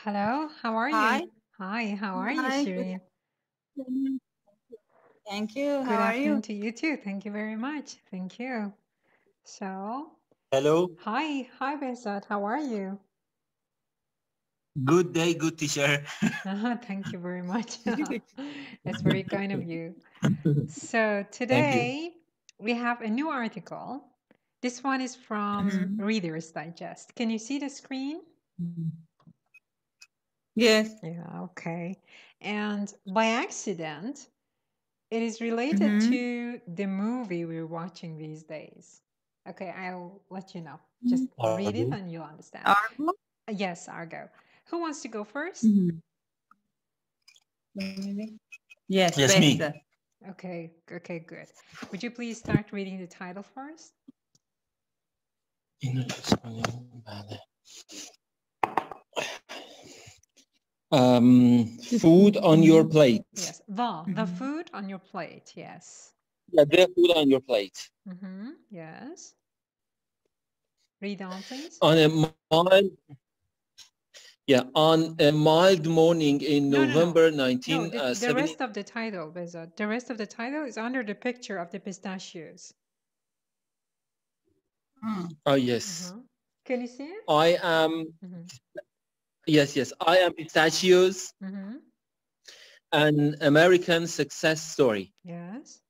Hello, how are Hi. you? Hi, how are you, Hi. Shireen? Afternoon. Thank you. Good How are afternoon you? to you too. Thank you very much. Thank you. So, Hello. hi, Behzad. How are you? Good day, good teacher. Thank you very much. That's very kind of you. So Thank you. today we have a new article. This one is from Reader's Digest. Can you see the screen? Yes. Yeah, okay. And by accident, it is related to the movie we're watching these days. Okay, I'll let you know. Just read it Argo. and you'll understand. Argo? Yes, Argo. Who wants to go first? Yes, Yes, me. Behzad. Okay, good. Would you please start reading the title first? Food on your plate. Yes, the food on your plate, yes. Yeah, the food on your plate. Yes. Read on, please. On a mild morning in November 1970. The rest of the title, Behzad. The rest of the title is under the picture of the pistachios. Oh, yes. Can you see it? I am, yes. I am pistachios, an American success story. Yes.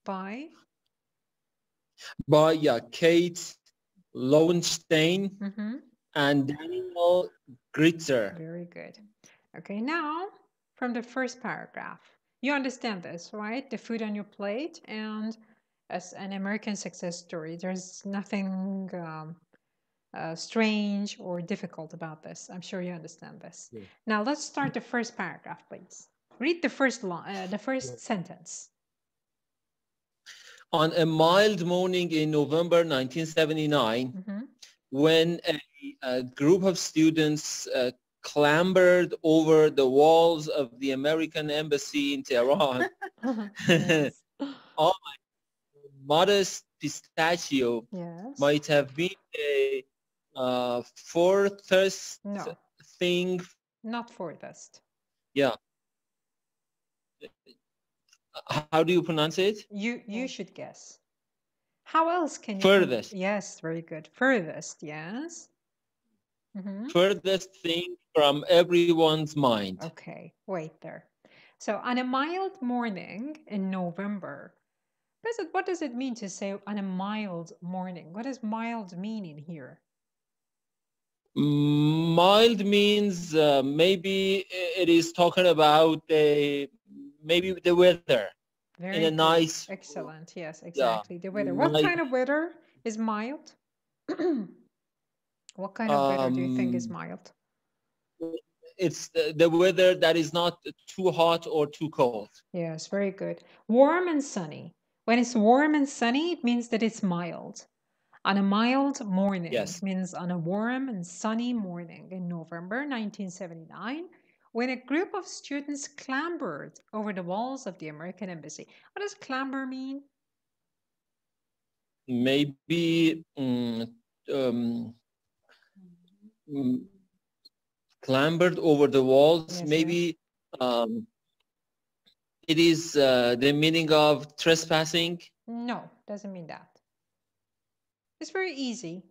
By Kate Lowenstein and Daniel Gritzer. Very good. Okay, now from the first paragraph. You understand this, right? The food on your plate and as an American success story. There's nothing strange or difficult about this. I'm sure you understand this. Yeah. Now let's start the first paragraph, please. Read the first sentence. On a mild morning in November 1979, when a group of students clambered over the walls of the American embassy in Tehran, all my modest pistachio might have been a furthest thing. Not furthest. Yeah. How do you pronounce it? You should guess. How else can you? Furthest. Yes, very good. Furthest, yes. Furthest thing from everyone's mind. Okay, wait there. So on a mild morning in November, what does it mean to say on a mild morning? What does mild mean in here? Mild means maybe it is talking about maybe the weather. Very in a good. Nice. Excellent. Yes, exactly. The weather. What kind of weather is mild? What kind of weather do you think is mild? It's the weather that is not too hot or too cold. Yes, very good. Warm and sunny. When it's warm and sunny, it means that it's mild. On a mild morning, it means on a warm and sunny morning in November 1979, when a group of students clambered over the walls of the American embassy. What does clamber mean? Maybe clambered over the walls. Yes, maybe it is the meaning of trespassing. No, doesn't mean that. It's very easy.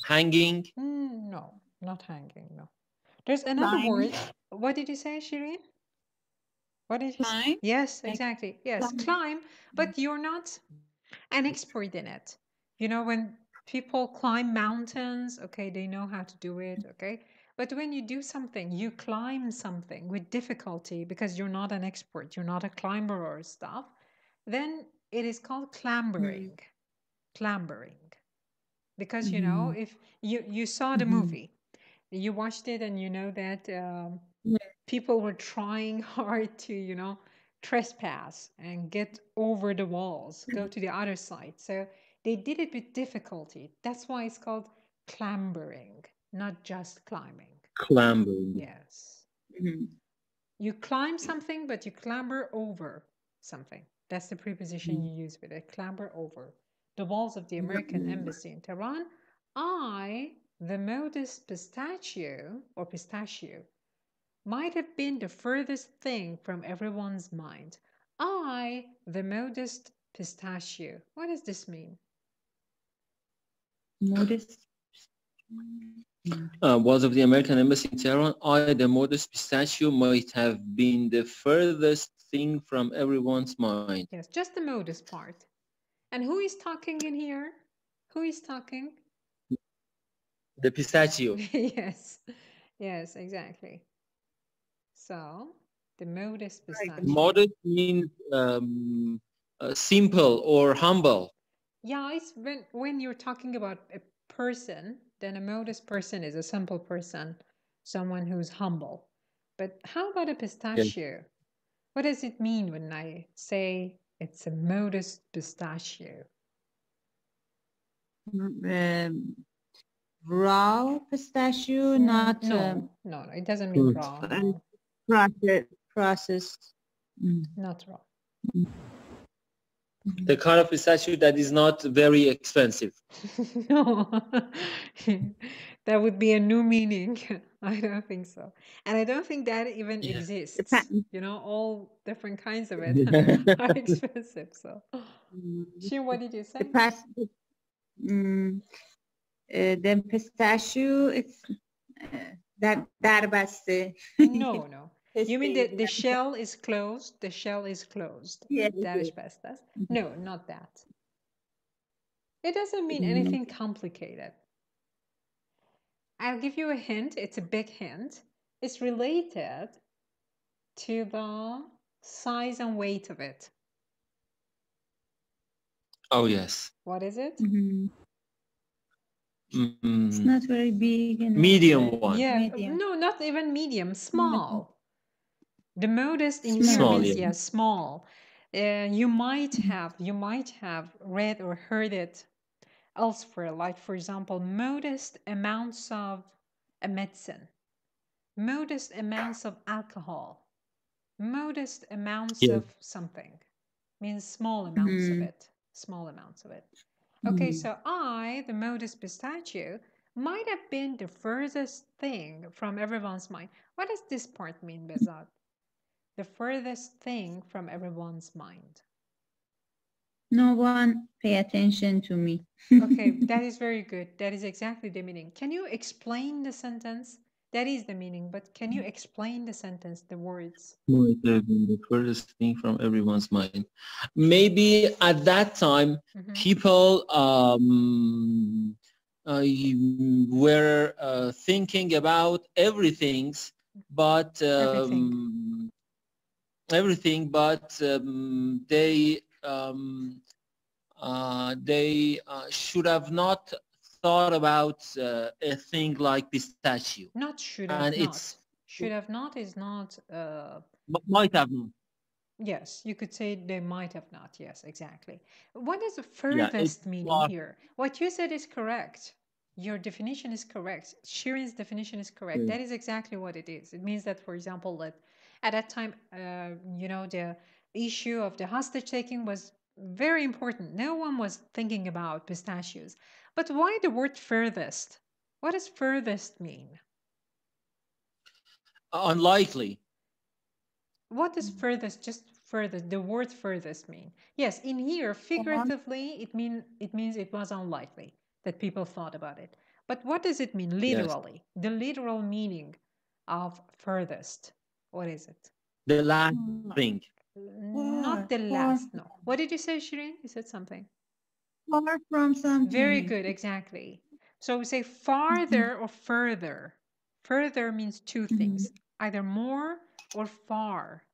Hanging? No, not hanging, no. There's another word. What did you say, Shireen? What did you say? Yes, exactly. Yes, climb, but you're not an expert in it. You know, when people climb mountains, okay, they know how to do it, okay? But when you do something, you climb something with difficulty because you're not an expert, you're not a climber or stuff, then it is called clambering. Clambering. Because, you know, if you saw the movie, you watched it and you know that people were trying hard to, you know, trespass and get over the walls, go to the other side. So they did it with difficulty. That's why it's called clambering, not just climbing. Clambering. Yes. You climb something, but you clamber over something. That's the preposition you use with it. Clamber over the walls of the American embassy in Tehran. I the modest pistachio or pistachio might have been the furthest thing from everyone's mind. I, the modest pistachio. What does this mean? Modest. Was of the American Embassy in Tehran, I, the modest pistachio, might have been the furthest thing from everyone's mind. Yes, just the modest part. And who is talking in here? Who is talking? The pistachio. Yes, yes, exactly. So, the modest pistachio. Modest means simple or humble. Yeah, it's when you're talking about a person, then a modest person is a simple person, someone who's humble. But how about a pistachio? Yes. What does it mean when I say it's a modest pistachio? Raw pistachio, not... No, it doesn't mean raw. Processed. Not raw. The kind of pistachio that is not very expensive. No, that would be a new meaning. I don't think so. And I don't think that even exists. You know, all different kinds of it are expensive. So, Shin, what did you say? The pistachio, it's darbaste. No. You mean the shell is closed? The shell is closed. Yes. No, not that. It doesn't mean anything complicated. I'll give you a hint. It's a big hint. It's related to the size and weight of it. Oh, yes. What is it? It's not very big. Medium one. Yeah. Medium. No, not even medium. Small. The modest in here means small. You might have read or heard it elsewhere, like for example, modest amounts of a medicine, modest amounts of alcohol, modest amounts of something. Means small amounts of it. Small amounts of it. Okay, so I, the modest pistachio, might have been the furthest thing from everyone's mind. What does this part mean, Bezat? The furthest thing from everyone's mind. No one pay attention to me. Okay, that is very good. That is exactly the meaning. Can you explain the sentence? That is the meaning, but can you explain the sentence, the words? The furthest thing from everyone's mind. Maybe at that time, people were thinking about everything, but they should have not thought about a thing like pistachio. Not should have not. Should have not is not... might have not. Yes, you could say they might have not. Yes, exactly. What does the furthest meaning here? What you said is correct. Your definition is correct. Shirin's definition is correct. That is exactly what it is. It means that, for example, that at that time, the issue of the hostage taking was very important. No one was thinking about pistachios. But why the word furthest? What does furthest mean? Unlikely. What does furthest, just furthest, the word furthest mean? Yes, in here, figuratively, it means it was unlikely that people thought about it. But what does it mean literally? Yes. The literal meaning of furthest. What is it? The last thing. Not the last, no. What did you say, Shirin? You said something. Far from something. Very good, exactly. So we say farther or further. Further means two things, either more or far.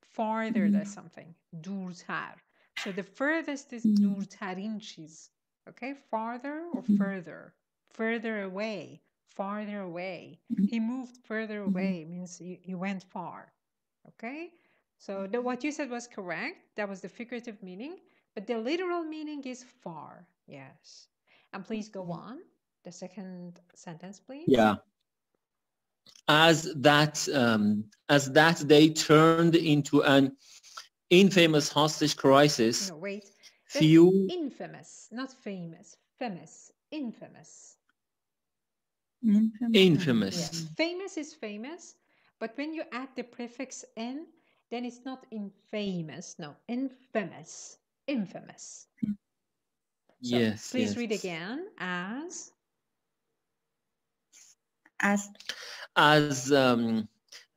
Farther than something. Durtar. So the furthest is durtarin cheez. Okay, farther or further. Further away. Farther away. He moved further away means he went far. Okay, so what you said was correct. That was the figurative meaning. But the literal meaning is far. Yes. And please go on. The second sentence, please. Yeah. As that day turned into an infamous hostage crisis. No, wait. Few... Infamous, not famous. Famous. Infamous. Infamous. Yes. Famous is famous, but when you add the prefix in, then it's not infamous. No, infamous. Infamous. So Yes. please yes. read again. As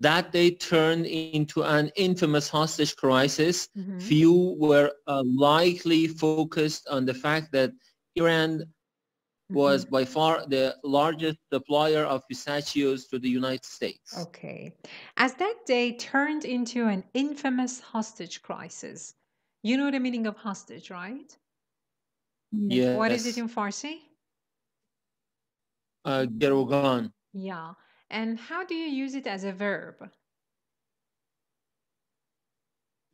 that day turned into an infamous hostage crisis. Few were likely focused on the fact that Iran was by far the largest supplier of pistachios to the United States. Okay. As that day turned into an infamous hostage crisis. You know the meaning of hostage, right? Yes. What is it in Farsi? Gerogan. Yeah. And how do you use it as a verb?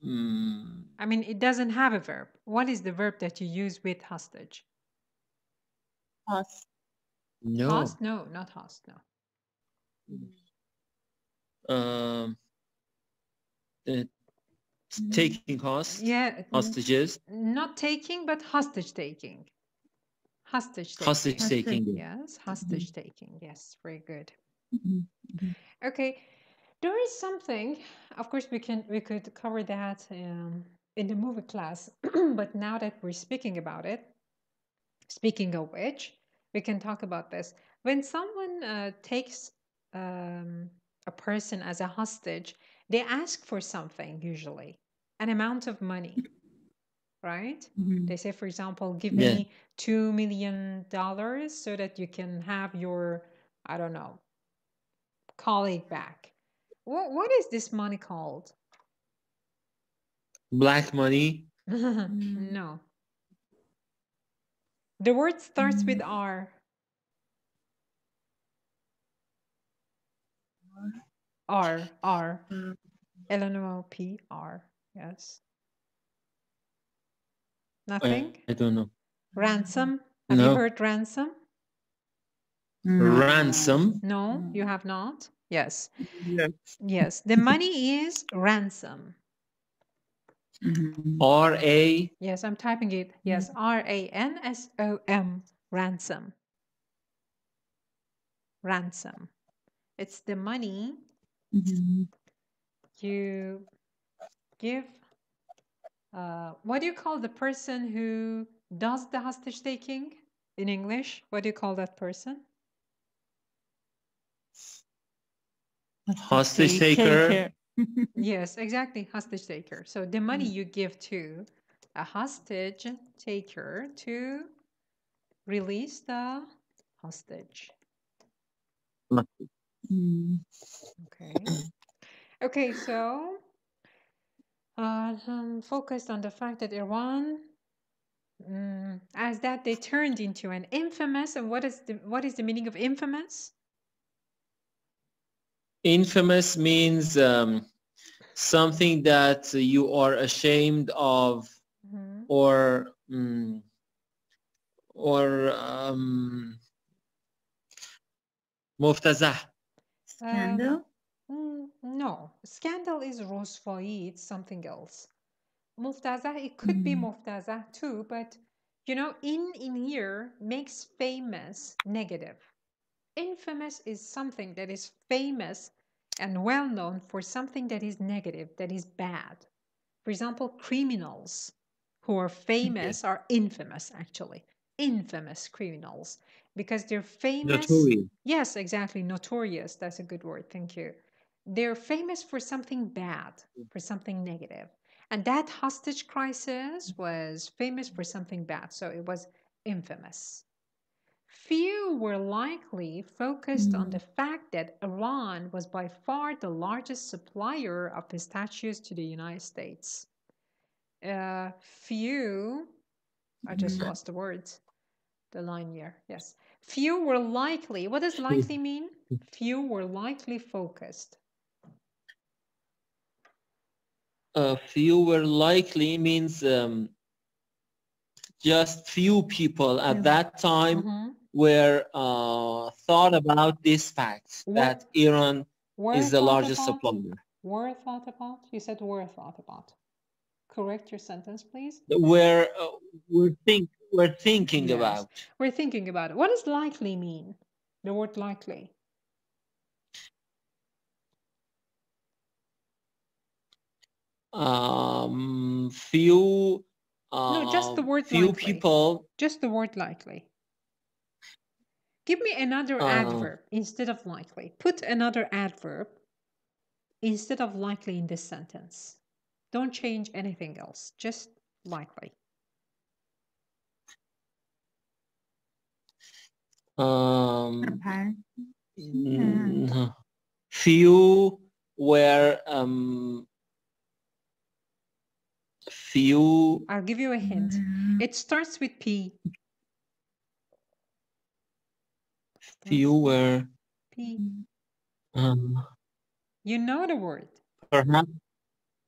I mean, it doesn't have a verb. What is the verb that you use with hostage? Host. No. Host? No, not host, no. Taking hostages. Not taking, but hostage taking. Hostage taking. Hostage taking. Yes, hostage taking. Yes, very good. Okay, there is something. Of course, we could cover that in the movie class, but now that we're speaking about it, speaking of which, we can talk about this. When someone takes a person as a hostage, they ask for something, usually an amount of money, right? They say, for example, give me $2 million so that you can have your, I don't know, colleague back. What is this money called? Black money? No. The word starts with R. R. LNOP-R. Yes. Nothing? I don't know. Ransom? Have you heard ransom? Ransom? No, you have not? Yes. Yes. Yes. The money is ransom. R-A? Yes, I'm typing it. Yes, R-A-N-S-O-M. Ransom. Ransom. It's the money you give. What do you call the person who does the hostage taking in English? What do you call that person? Hostage taker. Yes, exactly. Hostage taker. So the money you give to a hostage taker to release the hostage. Okay. Okay, so focused on the fact that Iran, as that they turned into an infamous, and what is the meaning of infamous? Infamous means something that you are ashamed of, or مفتضح. Scandal? No, scandal is rosfai, it's something else. Muftazah, it could be muftazah too, but you know, in here makes famous negative. Infamous is something that is famous and well known for something that is negative, that is bad. For example, criminals who are famous are infamous, actually. Infamous criminals, because they're famous. Notorious. Yes, exactly. Notorious. That's a good word. Thank you. They're famous for something bad, for something negative. And that hostage crisis was famous for something bad. So it was infamous. Few were likely focused on the fact that Iran was by far the largest supplier of pistachios to the United States. Few, I just lost the words, the line here, yes. Few were likely, what does likely mean? Few were likely focused. Few were likely means just few people at that time were thought about this fact that Iran is the largest supplier. Were thought about? You said were thought about. Correct your sentence, please. We're thinking about. We're thinking about it. What does likely mean? The word likely. Few. No, just the word few likely. people. Just the word likely. Give me another adverb instead of likely. Put another adverb instead of likely in this sentence. Don't change anything else. Just likely. Few were few. I'll give you a hint. It starts with P. Few were. P. You know the word. Perhaps.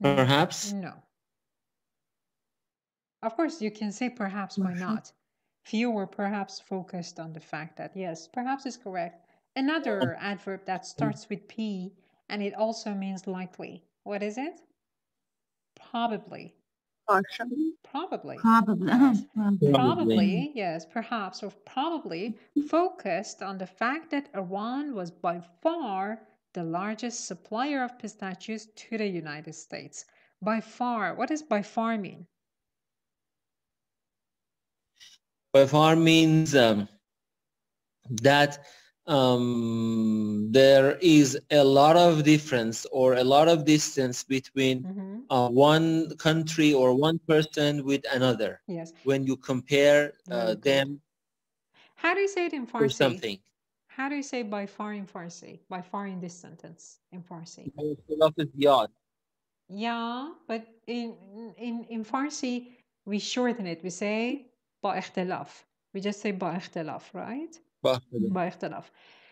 Perhaps. No. Of course, you can say perhaps, why not? Few were perhaps focused on the fact that, yes, perhaps is correct. Another adverb that starts with P and it also means likely. What is it? Probably. Probably. Probably. Yes. Probably, yes, perhaps, or probably focused on the fact that Iran was by far the largest supplier of pistachios to the United States. By far. What does by far mean? By far means that there is a lot of difference or a lot of distance between one country or one person with another. Yes. When you compare them. How do you say it in Farsi? Something. How do you say by far in Farsi? By far in this sentence in Farsi? Yeah, but in Farsi we shorten it. We say با اختلاف. We just say با اختلاف, right? با اختلاف.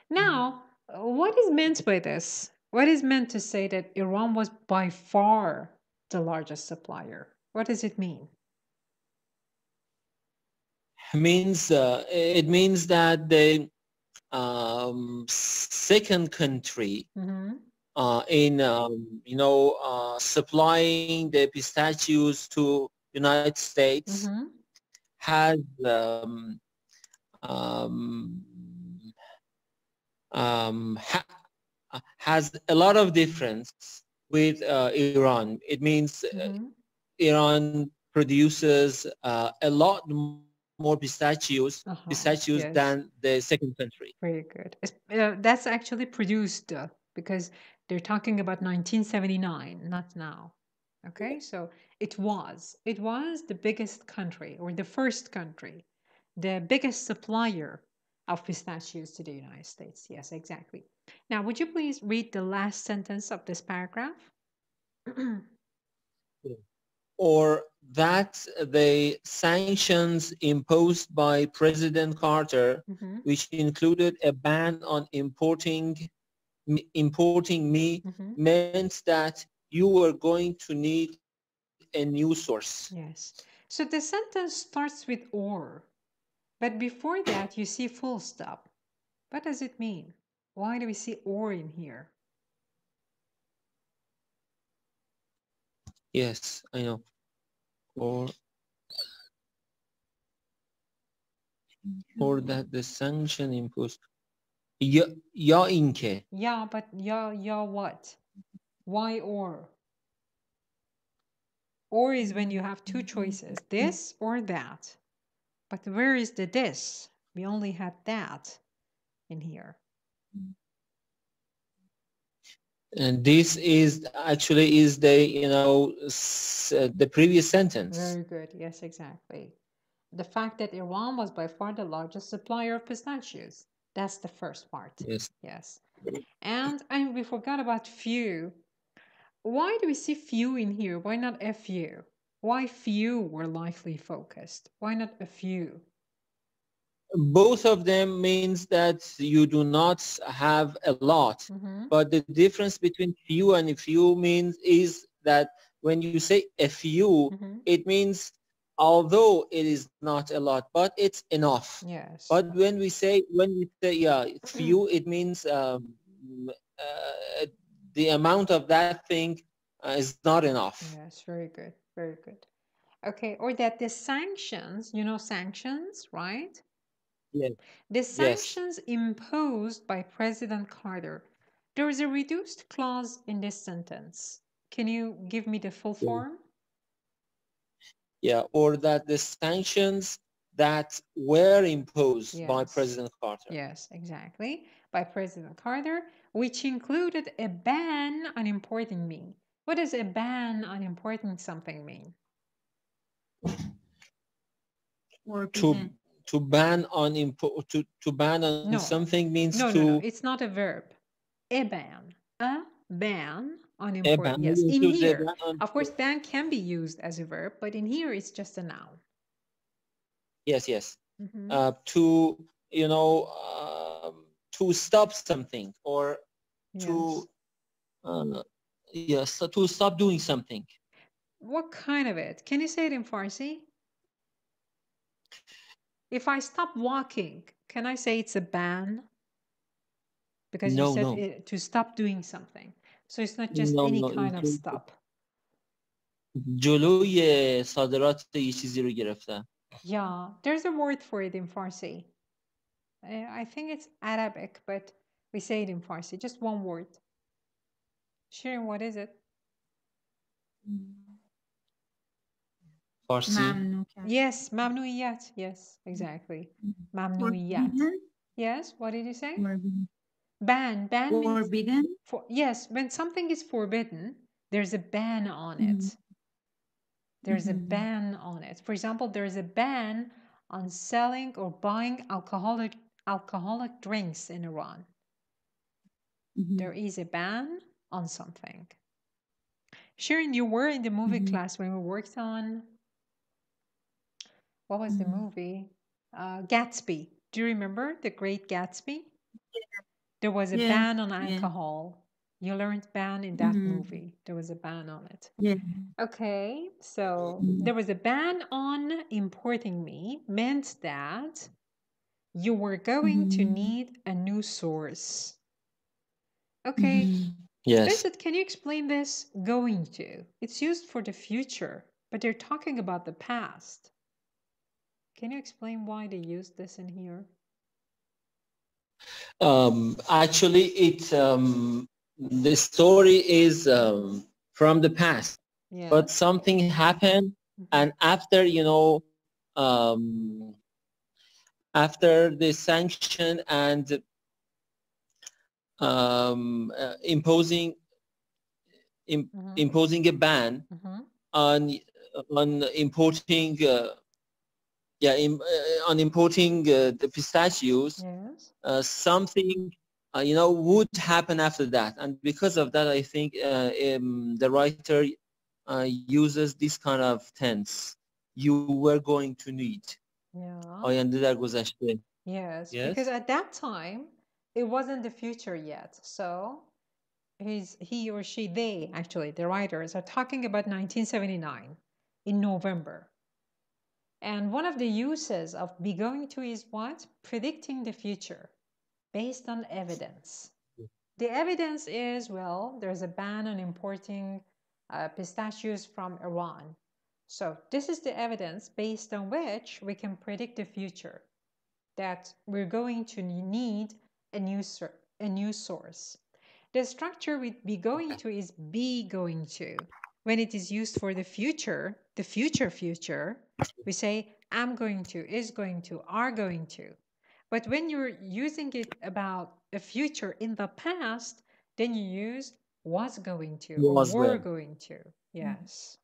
Now, what is meant by this? What is meant to say that Iran was by far the largest supplier? What does it mean? It means that the second country in supplying the pistachios to United States has has a lot of difference with Iran. It means Iran produces a lot more pistachios yes. than the second country. Very good. That's actually produced because they're talking about 1979, not now. Okay, so it was the biggest country or the first country, the biggest supplier of pistachios to the United States. Yes, exactly. Now, would you please read the last sentence of this paragraph? Or that the sanctions imposed by President Carter, which included a ban on importing meat, meant that you were going to need a new source. Yes. So the sentence starts with or, but before that you see full stop. What does it mean? Why do we see or in here? Yes, I know. Or that the sanction imposed. Ya inke. Yeah, but ya what? Why or? Or is when you have two choices, this or that. But where is the this? We only had that in here. And this is actually is the the previous sentence. Very good. Yes, exactly. The fact that Iran was by far the largest supplier of pistachios. That's the first part. Yes. Yes. And we forgot about few. Why do we see few in here? Why not a few? Why few were likely focused? Why not a few? Both of them means that you do not have a lot, but the difference between few and a few is that when you say a few, it means although it is not a lot, but it's enough. Yes. But when we say few, it means the amount of that thing is not enough. Yes, very good, very good. Okay, or that the sanctions, sanctions, right? Yes. The sanctions imposed by President Carter. There is a reduced clause in this sentence. Can you give me the full form? Yeah, or that the sanctions that were imposed by Yes. President Carter. Yes, exactly. By President Carter, which included a ban on importing meat. What does a ban on importing something mean? To ban on to ban on something means no, it's not a verb. A ban on importing. Yes, in here, of course, ban can be used as a verb, but in here it's just a noun. Yes, yes. To to stop something or to to stop doing something. What kind of it? Can you say it in Farsi? If I stop walking, can I say it's a ban? Because you said to stop doing something. So it's not just any kind of stop. جلوی صادرات یه چیزی رو گرفتن. Yeah, there's a word for it in Farsi. I think it's Arabic, but we say it in Farsi. Just one word. Shirin, what is it? Farsi. Yes, mamnuiyat. Yes, exactly. Mamnuiyat. Yes, what did you say? Ban. Ban means forbidden. Yes, when something is forbidden, there's a ban on it. There's a ban on it. For example, there's a ban on selling or buying alcoholic drinks in Iran. There is a ban on something. Shirin, you were in the movie class when we worked on, what was the movie? Gatsby. Do you remember The Great Gatsby? There was a ban on alcohol. You learned ban in that movie. There was a ban on it. Okay, so there was a ban on importing meat, meant that you were going to need a new source. Okay. Yes. Visit, can you explain this? Going to. It's used for the future, but they're talking about the past. Can you explain why they used this in here? Actually, the story is from the past, but something happened, and after after the sanction and imposing a ban on importing on importing the pistachios, something would happen after that, and because of that I think the writer uses this kind of tense. You were going to need. آینده در گذشته. Yes, because at that time it wasn't the future yet. So he or she, they actually, the writers are talking about 1979 in November. And one of the uses of be going to is what? Predicting the future based on evidence. The evidence is, well, there's a ban on importing pistachios from Iran. So this is the evidence based on which we can predict the future, that we're going to need a new source. The structure with be going to is be going to. When it is used for the future, we say am going to, is going to, are going to. But when you're using it about a future in the past, then you use was going to or were going to. Yes.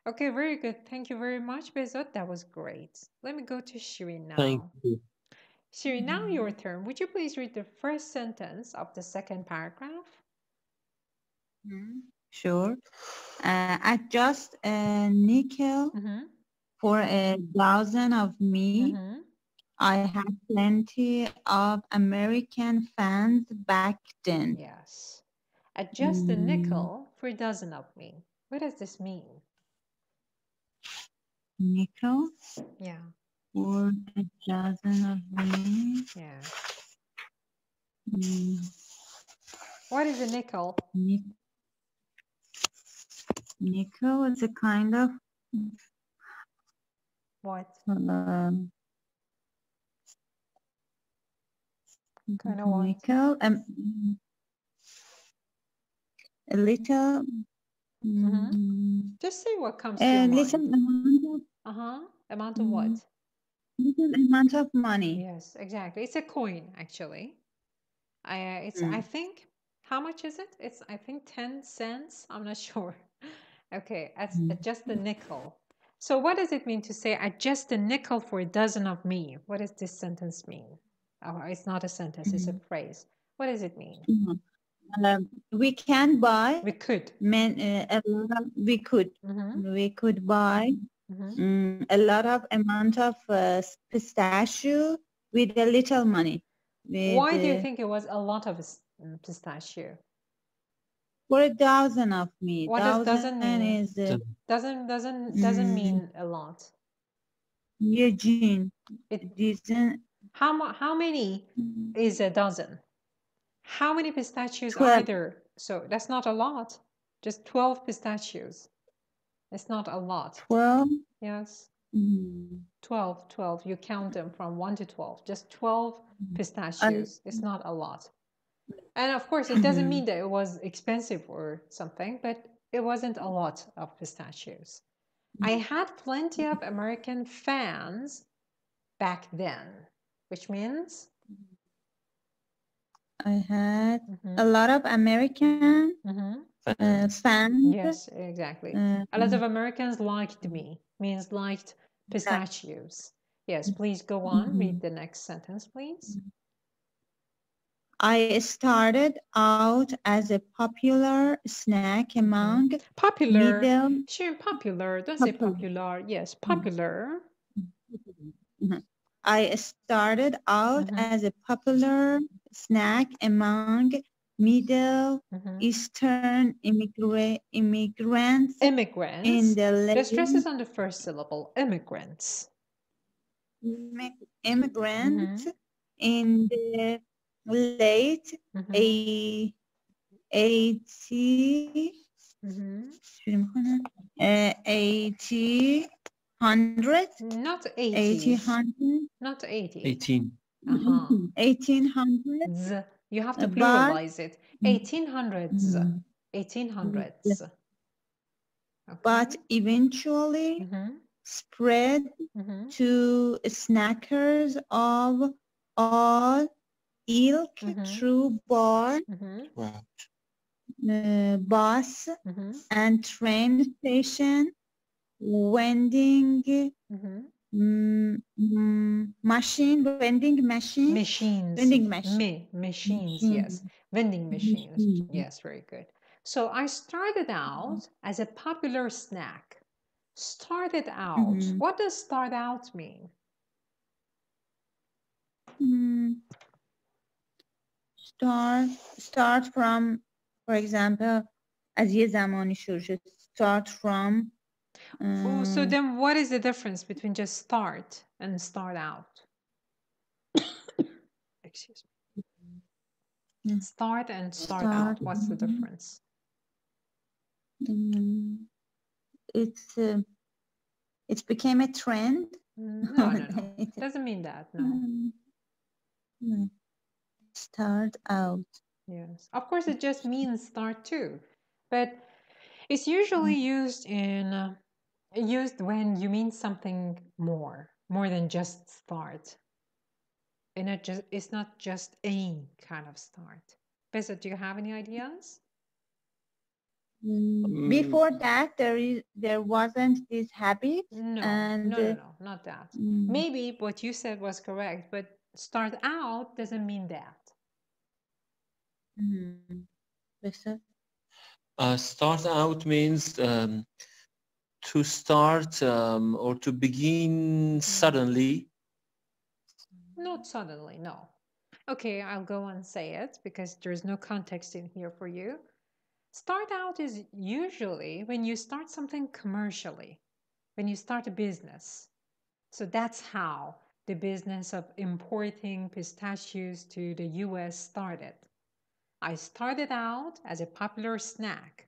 Okay, very good. Thank you very much, Bezot. That was great. Let me go to Shirin now. Thank you. Shirin, now your turn. Would you please read the first sentence of the second paragraph? Sure. Adjust a nickel for 1,000 of me. I had plenty of American fans back then. Yes. Adjust a nickel for a dozen of me. What does this mean? Nickel? Yeah. For a dozen of me. Yeah. What is a nickel? Nickel is a kind of what? Kind of what? A little. Just say what comes to your little mind. amount Amount of. of what? Little amount of money. Yes, exactly. It's a coin, actually. I think, how much is it? It's, I think, 10 cents. I'm not sure. Okay, that's just a nickel. So what does it mean to say, adjust a nickel for a dozen of me? What does this sentence mean? Oh, it's not a sentence, it's a phrase. What does it mean? We can buy. We could. We could. We could buy a lot of amount of pistachio with a little money. Why do you think it was a lot of pistachio? For a dozen of me. What does dozen mean? Doesn't mean a lot. Eugene. How many is a dozen? How many pistachios 12. are there? So that's not a lot. Just 12 pistachios. It's not a lot. 12? Yes. 12. You count them from 1 to 12. Just 12 pistachios. It's not a lot. And of course, it doesn't mean that it was expensive or something, but it wasn't a lot of pistachios. I had plenty of American fans back then, which means? I had a lot of American fans. Yes, exactly. A lot of Americans liked me, means liked pistachios. Yes, please go on. Read the next sentence, please. I started out as a popular snack among popular. Sure, popular. Don't say popular. Yes, popular. I started out as a popular snack among Middle Eastern immigrants. Immigrants. The stress is on the first syllable. Immigrants. Immigrants in the late 1800s. Not 80. 1800. Not 80. 18. 1800s. You have to pluralize it. 1800s. 1800s. Okay. But eventually spread to snackers of all ilk through bar, bus, and train station, vending machines, yes. Vending machines. Yes, very good. So I started out as a popular snack. Started out. What does start out mean? Start from, for example, از یه زمانی شروع شد. Start from. So then what is the difference between just start and start out? Excuse me. Start and start out. What's the difference? It became a trend. No. It doesn't mean that. No. Start out. Yes. Of course, it just means start too, but it's usually used when you mean something more than just start. And it's not just a kind of start. Besa, do you have any ideas? Before that, there wasn't this habit. No, not that. Maybe what you said was correct, but start out doesn't mean that. Start out means to start or to begin suddenly. Not suddenly, no. Okay, I'll go and say it because there's no context in here for you. Start out is usually when you start something commercially, when you start a business. So that's how the business of importing pistachios to the US started. I started out as a popular snack.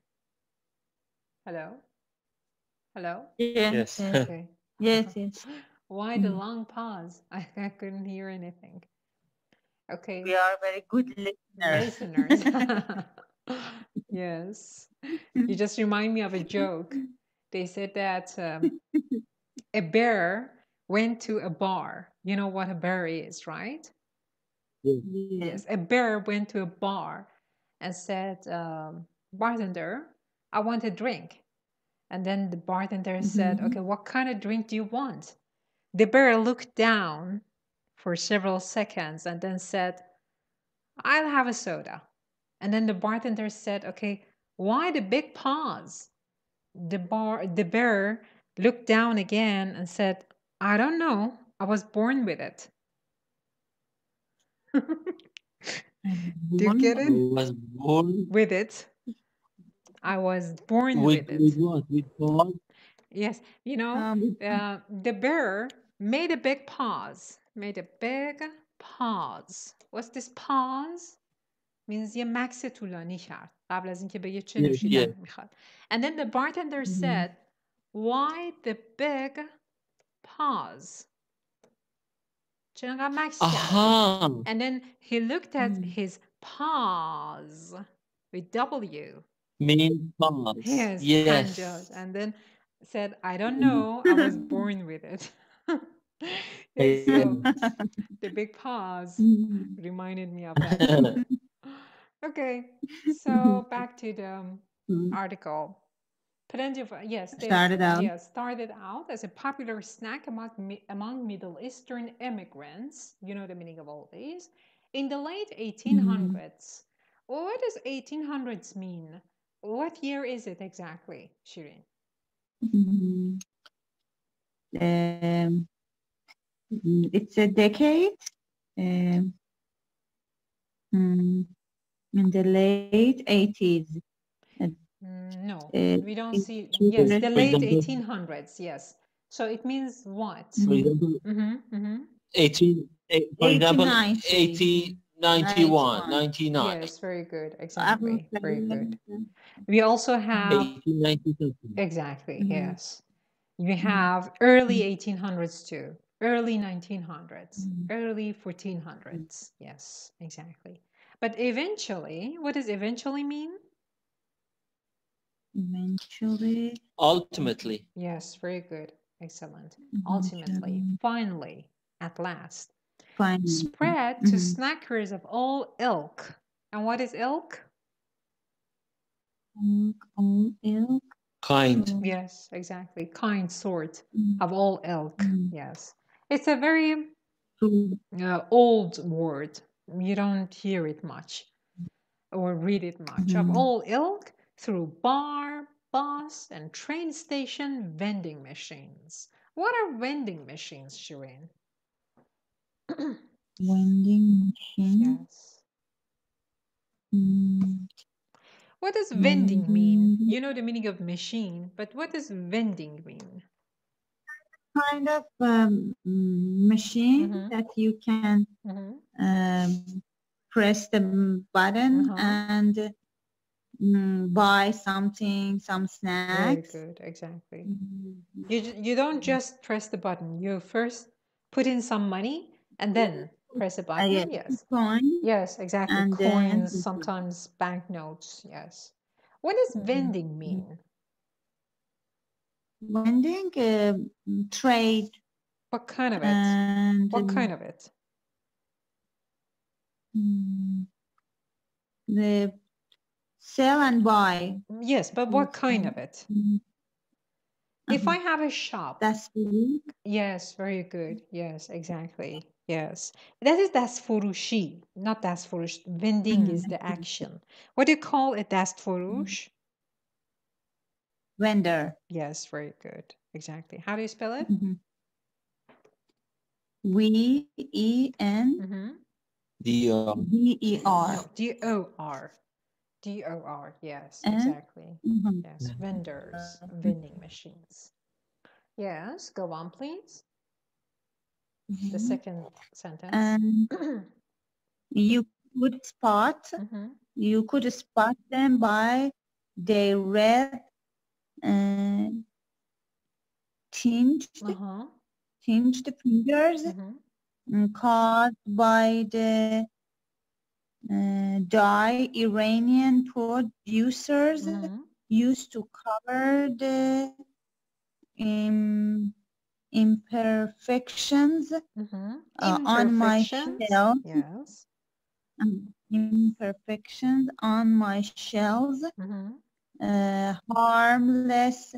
Hello? Yes. Okay. Yes. Why the long pause? I couldn't hear anything. Okay. We are very good listeners. Yes. You just remind me of a joke. They said that a bear went to a bar. You know what a bar is, right? Yes. A bear went to a bar and said, bartender, I want a drink. And then the bartender said, okay, what kind of drink do you want? The bear looked down for several seconds and then said, I'll have a soda. And then the bartender said, okay, why the big pause? The bear looked down again and said, I don't know. I was born with it. Do you get it? I was born with it. I was born with it. With what? With pause? Yes. You know, the bear made a big pause. Made a big pause. What's this pause? Means یه مکس طولانی کرد قبل از اینکه بگه چه نوشیدنی میخواد. And then the bartender said, why the big pause? چرا انقدر مکس کرد؟ And then he looked at his paws with W. Mean pause. Yes. And then said, I don't know. I was born with it. So the big pause reminded me of that. Okay, so back to the article. Plenty of started out as a popular snack among Middle Eastern immigrants. You know the meaning of all these. In the late 1800s. What does 1800s mean? What year is it exactly, Shirin? It's a decade. In the late 80s. No, we don't see. Yes, the late 1800s. Yes. So it means what? For example, 80, 91, 99. Yes, very good. Exactly. Very good. We also have 1890. Exactly. Yes. We have early 1800s too. Early 1900s. Early 1400s. Yes, exactly. But eventually, what does eventually mean? Eventually. Ultimately. Yes, very good. Excellent. Ultimately, finally, at last. Finally. Spread to snackers of all ilk. And what is ilk? All ilk. Kind. Yes, exactly. Kind sort of all ilk. Yes. It's a very old word. You don't hear it much or read it much. Of all ilk, through bar, bus, and train station vending machines. What are vending machines, Shirin? Vending machine? Yes. What does vending mean? You know the meaning of machine, but what does vending mean? Kind of machine that you can press the button and buy something, some snacks. Very good, exactly. You don't just press the button. You first put in some money and then press a button. Yes. Coins. Yes, exactly. And coins, sometimes banknotes. Yes. What does vending mean? Vending, trade. What kind of it? What kind of it? The sell and buy. Yes, but what kind of it? If I have a shop. Dastfurushi. Yes, very good. Yes, exactly. Yes. That is dastfurushi, not dastfurush. Vending is the action. What do you call a dastfurush? Vendor. Yes, very good. Exactly. How do you spell it? V-E-N. D-E-R. D-O-R. D-O-R. Yes, exactly. Yes, vendors, vending machines. Yes, go on, please. The second sentence. You could spot them by their red tinged fingers caused by the dye Iranian producers used to cover the imperfections on my shelves. Yes. Imperfections on my shelves. Harmless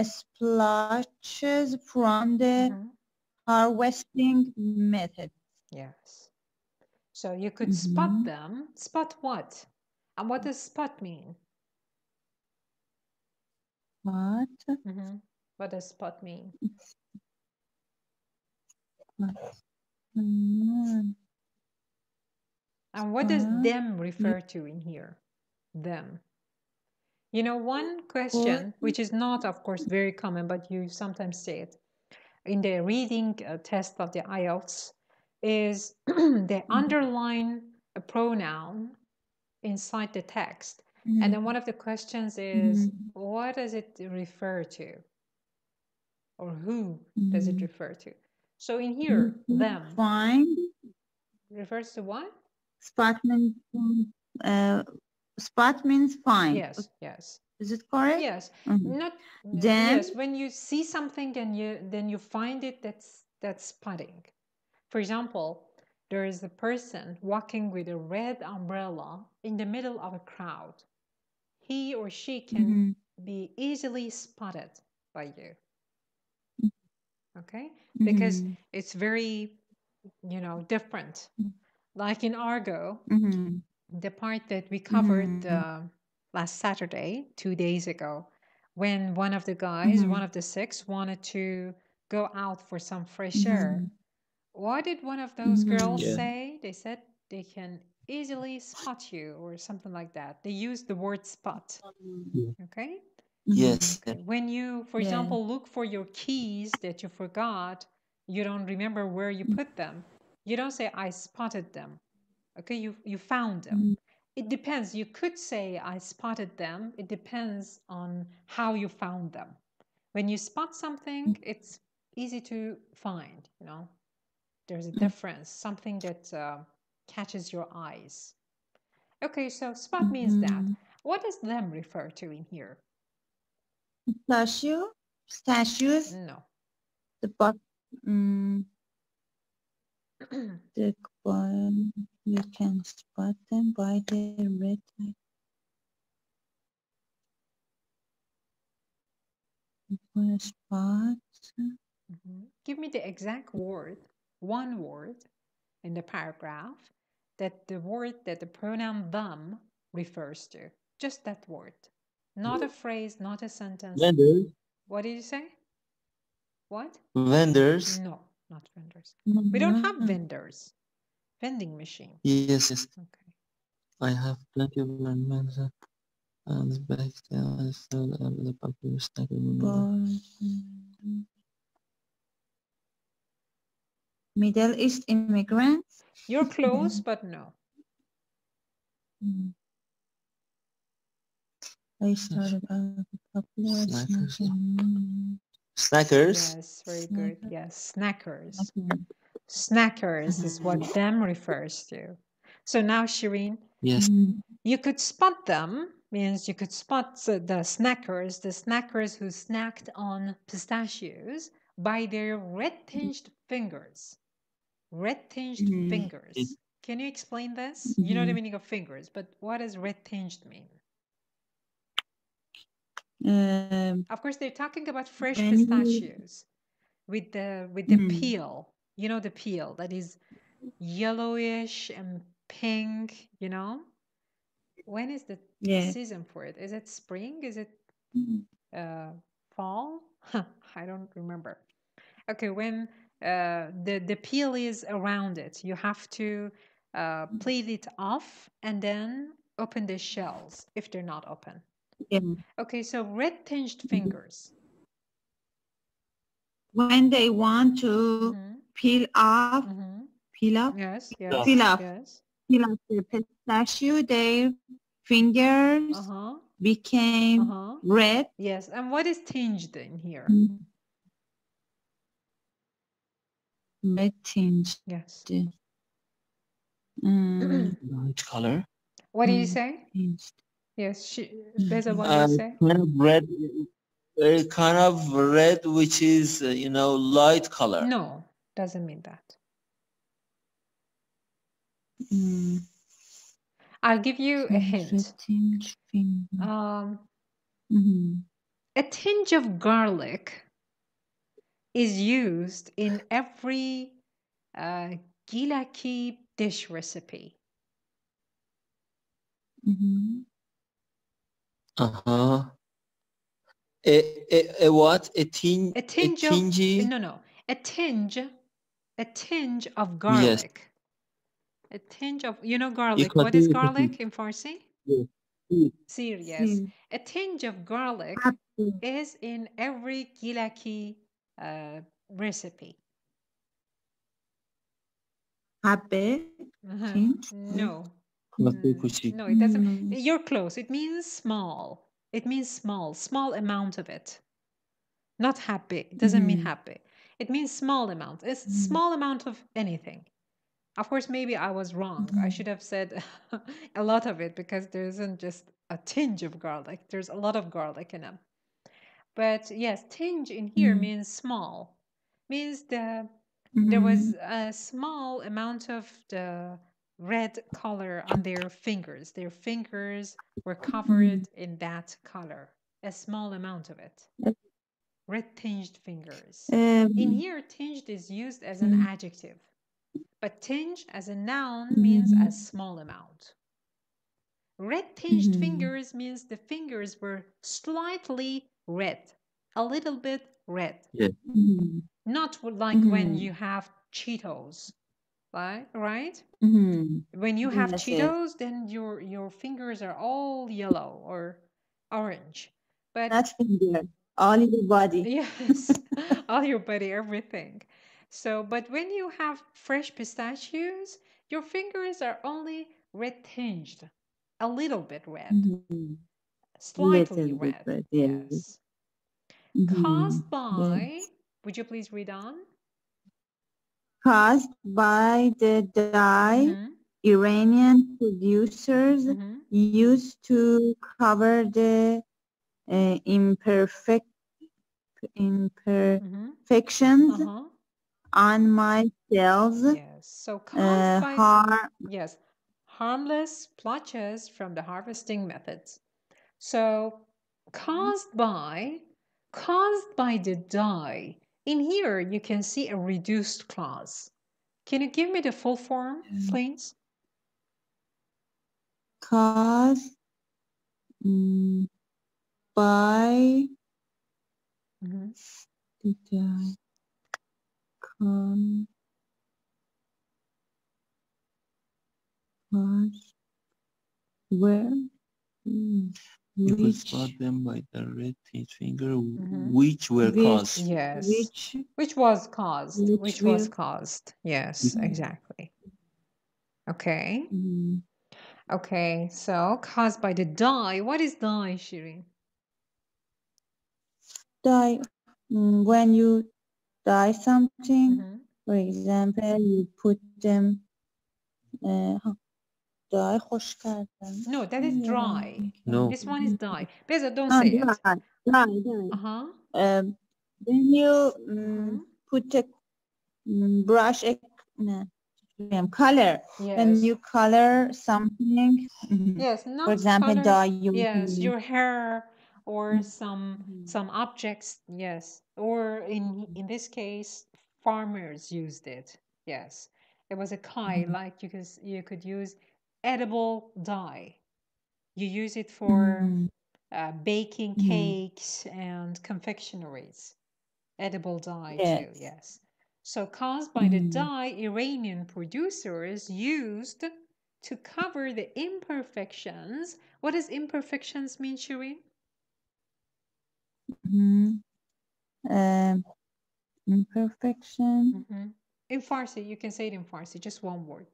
splotches from the harvesting method. Yes. So you could spot them. Spot what? And what does spot mean? What? What does spot mean? And what does them refer to in here? Them. You know, one question, which is not, of course, very common, but you sometimes say it in the reading test of the IELTS, is they underline a pronoun inside the text. And then one of the questions is, what does it refer to? Or who does it refer to? So in here, them. Find. Refers to what? Spot means, spot means find. Yes, yes. Is it correct? Yes. Not then, yes, when you see something and then you find it, that's spotting. For example, there is a person walking with a red umbrella in the middle of a crowd. He or she can be easily spotted by you. Okay? Because it's very, you know, different. Like in Argo, the part that we covered last Saturday, 2 days ago, when one of the guys, one of the 6, wanted to go out for some fresh air. What did one of those girls say? They said they can easily spot you or something like that. They used the word spot. Okay? Yes. Okay. When you, for example, look for your keys that you forgot, you don't remember where you put them. You don't say, I spotted them. Okay, you found them. It depends. You could say, I spotted them. It depends on how you found them. When you spot something, it's easy to find, you know. There's a difference, something that catches your eyes. Okay, so spot means that. What does them refer to in here? Statues? No. The you can spot them by their red spot. Give me the exact word, one word in the paragraph that the pronoun them refers to. Just that word. Not a phrase, not a sentence. Vendors. What did you say? What? Vendors. No, not vendors. We don't have vendors. Vending machine. Yes, yes. Okay. I have plenty of vendors and back there the popular snack. Middle East immigrants? You're close, but no. I started out popular Snackers. Yes, very good. Yes, snackers. Snackers is what them refers to. So now, Shireen, yes, you could spot them, means you could spot the snackers who snacked on pistachios by their red-tinged fingers. Red-tinged fingers. Can you explain this? You know the meaning of fingers, but what does red-tinged mean? Of course, they're talking about fresh pistachios with the peel. You know the peel that is yellowish and pink, you know? When is the season for it? Is it spring? Is it fall? I don't remember. Okay, when the peel is around it, you have to peel it off and then open the shells if they're not open. Okay, so red-tinged fingers. When they want to peel off, peel off? Yes, yes, peel off. Yes. Peel off the pistachio, their fingers became red. Yes, and what is tinged in here? Red tinged. Yes. Light color. What did you say? Yes, Beza, what did you say? Kind of red. Kind of red, which is you know, light color. No, doesn't mean that. I'll give you a hint. A tinge of garlic is used in every gilaki dish recipe. A what? A tinge? A tinge of, no. A tinge of garlic. Yes. A tinge of, you know garlic. What is garlic in Farsi? Seer, yes. A tinge of garlic is in every gilaki recipe. Habbe? No. No, it doesn't. You're close. It means small. It means small amount of it. Not happy. It doesn't mean happy. It means small amount. It's small amount of anything. Of course, maybe I was wrong. I should have said a lot of it because there isn't just a tinge of garlic. There's a lot of garlic in them. But yes, tinge in here means small. Means there was a small amount of the red color on their fingers. Their fingers were covered in that color. A small amount of it. Red tinged fingers. In here, tinged is used as an adjective. But tinge as a noun means a small amount. Red tinged fingers means the fingers were slightly red. A little bit red. Yeah. Not like when you have Cheetos. Right? When you have Cheetos, then your fingers are all yellow or orange. But not finger, all your body. Yes, all your body, everything. So, but when you have fresh pistachios, your fingers are only red tinged, a little bit red, slightly red. Yes. Caused by, would you please read on? Caused by the dye Iranian producers used to cover the imperfections on my cells. Yes. So caused by harmless splotches from the harvesting methods. So caused by the dye. In here you can see a reduced clause. Can you give me the full form, please? Caused by the dye. Where? You could spot them by the red tinged finger, which were caused. Yes. Which was caused. Which was caused. Yes, exactly. Okay. Okay, so caused by the dye. What is dye, Shirin? Dye. When you dye something, for example, you put them. Dye خوش کردن. No, that is dry. No. This one is dye. Beza, don't say it. Dye. When you put a brush, color. Yes. When you color something. Yes, not for example, color, dye. Yes, your hair or some objects. Yes, or in this case, farmers used it. Yes, it was a kai, like you could use edible dye. You use it for baking cakes and confectionaries. Edible dye too, yes. So caused by the dye Iranian producers used to cover the imperfections. What does imperfections mean, Shireen? Imperfection. In Farsi, you can say it in Farsi, just one word.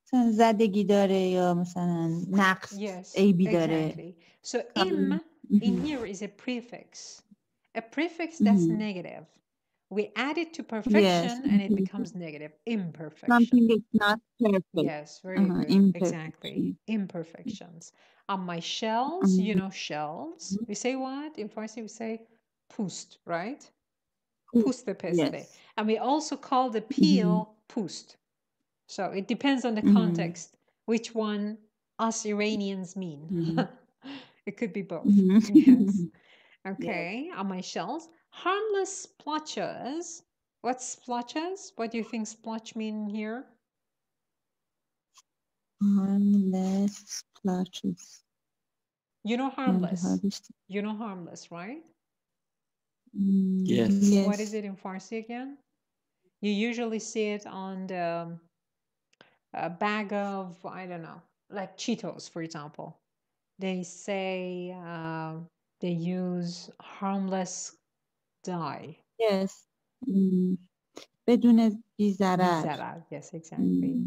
مثلا زدگی داره یا مثلا نقص عیبی داره. Exactly. So in here is a prefix. A prefix that's negative. We add it to perfection and it becomes negative. Imperfection. Something is not perfect. Yes, very good. Exactly. Imperfections. On my shells, you know shells. We say what? In Farsi we say pust, right? Pust peste. Yes. And we also call the peel pust. So it depends on the context, which one us Iranians mean. It could be both. Yes. Okay, on my shells. Harmless splotches. What's splotches? What do you think splotch mean here? Harmless splotches. You know harmless. You know harmless, right? Yes. What is it in Farsi again? You usually see it on the bag of, I don't know, like Cheetos, for example. They say they use harmless dye. Yes. بدون بی‌ضرر. Bizarar, yes, exactly.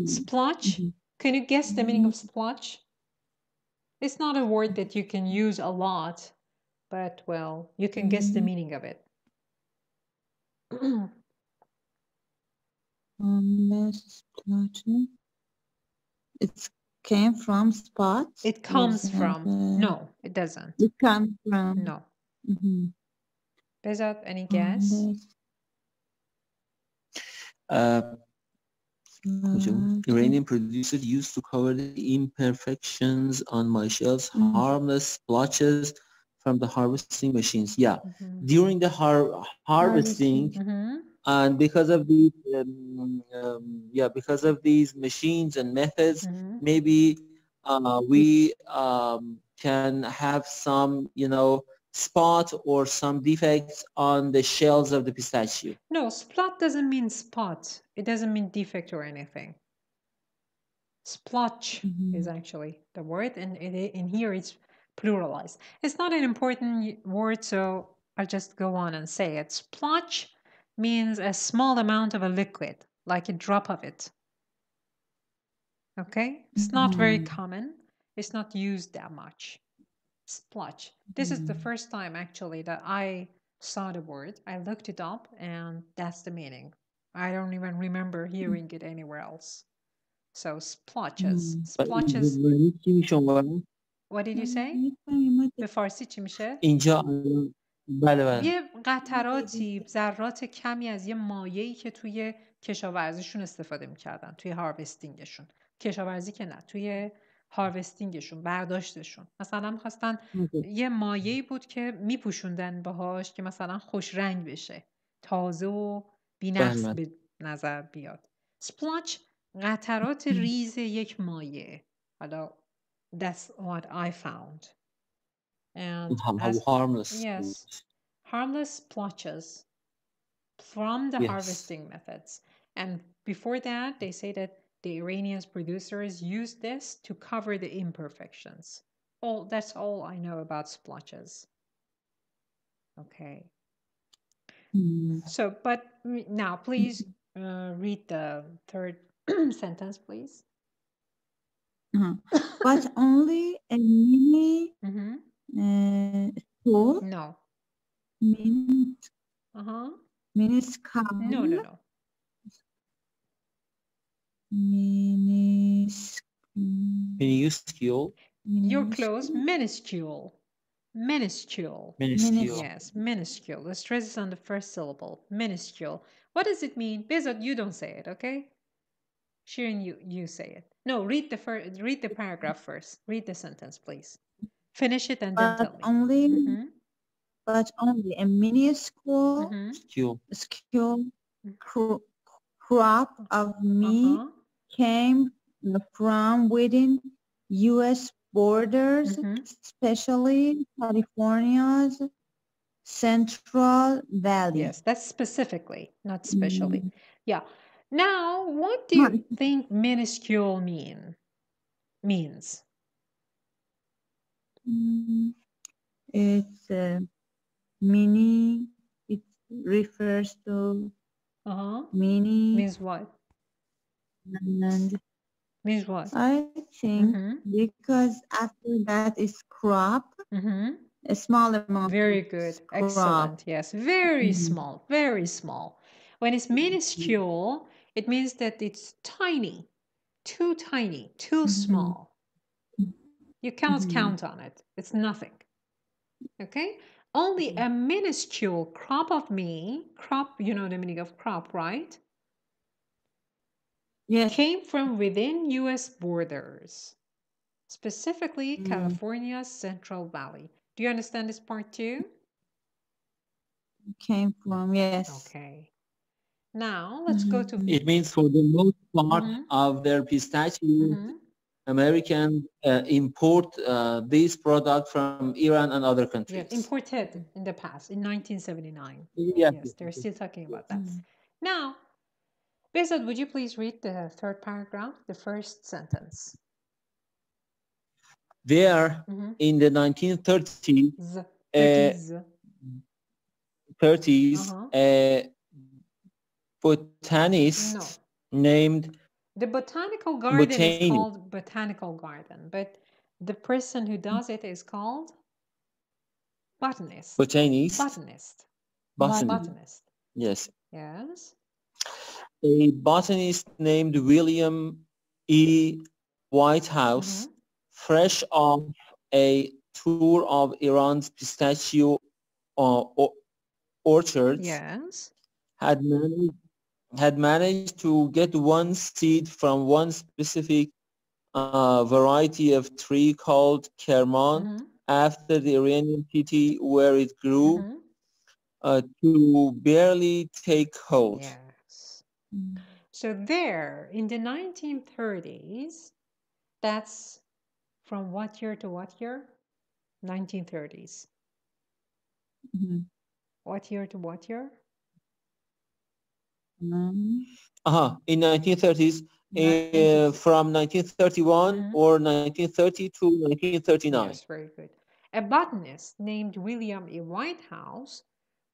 Splotch. Can you guess the meaning of splotch? It's not a word that you can use a lot, but well, you can guess the meaning of it. It came from spots? It comes from. No, it doesn't. It comes from. No. Bezat, any guess? Iranian producers used to cover the imperfections on my shells, harmless splotches from the harvesting machines. Yeah, during the harvesting, and because of these, because of these machines and methods, maybe we can have some, spot or some defects on the shells of the pistachio. No, spot doesn't mean spot. It doesn't mean defect or anything. Splotch is actually the word, and in here it's pluralized. It's not an important word, so I'll just go on and say it. Splotch means a small amount of a liquid, like a drop of it. Okay? It's not very common. It's not used that much. Splotch. This is the first time actually that I saw the word. I looked it up and that's the meaning. I don't even remember hearing it anywhere else. So splotches. Splotches. What did you say? به فارسی چی میشه؟ اینجا بله. یه قطراتی، ذرات کمی از یه مایعی که توی کشاورزیشون استفاده میکردن، توی هاروستینگشون. کشاورزی که نه، توی هاروستینگشون، برداشتشون. مثلا می‌خواستن یه مایعی بود که میپوشوندن باهاش که مثلا خوش رنگ بشه، تازه و بی‌نقص به نظر بیاد. سپلاچ قطرات ریز یک مایع. حالا that's what I found. And harmless. Yes. Harmless splotches from the harvesting methods. And before that, they say that the Iranian producers used this to cover the imperfections. That's all I know about splotches. Okay. So, but now please read the third sentence, please. But only a mini school? No. Minuscule? No. Minuscule. You're close. Minuscule. Yes, minuscule. The stress is on the first syllable. Minuscule. What does it mean? Bezat, you don't say it, okay? Shirin, you say it. No, read the paragraph first. Read the sentence, please. Finish it and then tell me. But only a minuscule crop of meat came from within U.S. borders, especially California's Central Valley. Yes, that's specifically, not specially. Yeah. Now, what do you think minuscule means? It's mini. It refers to mini. Means what? And means what? I think because after that is crop, a small amount. Very good. Excellent. Yes, very small, very small. When it's minuscule, it means that it's tiny, too small. You cannot count on it. It's nothing. Okay? Only a minuscule crop of me, crop, you know the meaning of crop, right? Yes. Came from within US borders, specifically California's Central Valley. Do you understand this part too? Came from, yes. Okay. Now let's go to... It means for the most part of their pistachios, Americans import this product from Iran and other countries. Yes, imported in the past, in 1979. Yes, yes, they're still talking about that. Now, Behzad, would you please read the third paragraph, the first sentence? There, in the 1930s, a botanist named... The botanical garden is called botanical garden, but the person who does it is called botanist. Botanist. Yes. Yes. A botanist named William E. Whitehouse, fresh off a tour of Iran's pistachio orchards, had managed to get one seed from one specific variety of tree called Kerman after the Iranian city where it grew to barely take hold. Yes. So there, in the 1930s, that's from what year to what year? 1930s. What year to what year? In 1930s, from 1931 or 1930 to 1939. Yes, very good. A botanist named William E. Whitehouse,